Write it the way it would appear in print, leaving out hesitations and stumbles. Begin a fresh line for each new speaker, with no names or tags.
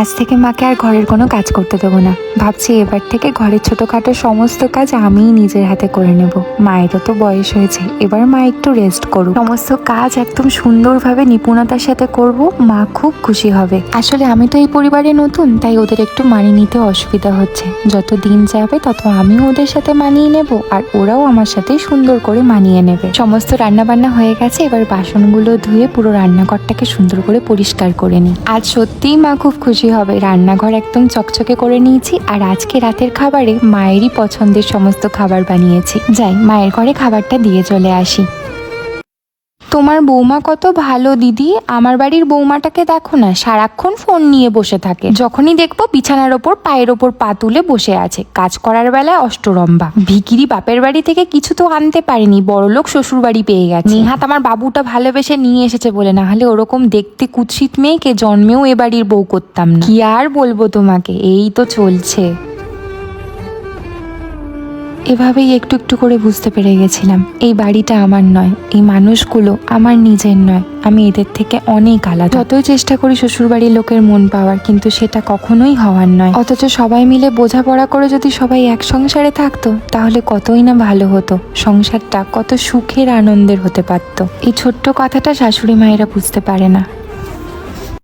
আজ থেকে মাকে আর ঘরের কোনো কাজ করতে দেবো না। ভাবছি এবার থেকে ঘরের ছোটখাটো সমস্ত কাজ আমিই নিজের হাতে করে নেব। মায়েরও তো বয়স হয়েছে, এবার মা একটু রেস্ট করুক। সমস্ত কাজ একদম সুন্দরভাবে নিপুণতার সাথে করব, মা খুব খুশি হবে। আসলে আমি তো এই পরিবারে নতুন, তাই ওদের একটু মানিয়ে নিতে অসুবিধা হচ্ছে। যত দিন যাবে তত আমিও ওদের সাথে মানিয়ে নেব, আর ওরাও আমার সাথে সুন্দর করে মানিয়ে নেবে। সমস্ত রান্না বান্না হয়ে গেছে, এবার বাসনগুলো ধুয়ে পুরো রান্নাঘরটাকে সুন্দর করে পরিষ্কার করে নিই। আজ সত্যিই মা খুব খুশি হবে। রান্নাঘর একদম চকচকে করে নিয়েছি, আর আজকে রাতের খাবারে মায়েরই পছন্দের সমস্ত খাবার বানিয়েছি। যাই মায়ের ঘরে খাবারটা দিয়ে চলে আসি। তোমার বৌমা কত ভালো দিদি। আমার বাড়ির বৌমাটাকে দেখো না, সারাক্ষণ ফোন নিয়ে বসে থাকে। যখনই দেখবো বিছানার ওপর পায়ের ওপর পা তুলে বসে আছে। কাজ করার বেলায় অষ্টরম্ভা। ভিকিরি বাপের বাড়ি থেকে কিছু তো আনতে পারেনি, বড়লোক শ্বশুর বাড়ি পেয়ে গেছে। নেহাত আমার বাবুটা ভালোবেসে নিয়ে এসেছে বলে, না হলে ওরকম দেখতে কুৎসিত মেয়েকে জন্মেও এ বাড়ির বউ করতাম না। কি আর বলবো তোমাকে, এই তো চলছে। এভাবেই একটু একটু করে বুঝতে পেরে গেছিলাম এই বাড়িটা আমার নয়, এই মানুষগুলো আমার নিজের নয়। আমি এদের থেকে অনেক আলাদা। যতই চেষ্টা করি শ্বশুরবাড়ির লোকের মন পাওয়ার, কিন্তু সেটা কখনোই হওয়ার নয়। অথচ সবাই মিলে বোঝাপড়া করে যদি সবাই এক সংসারে থাকতো, তাহলে কতই না ভালো হতো। সংসারটা কত সুখের আনন্দের হতে পারতো। এই ছোট্ট কথাটা শাশুড়ি মায়েরা বুঝতে পারে না।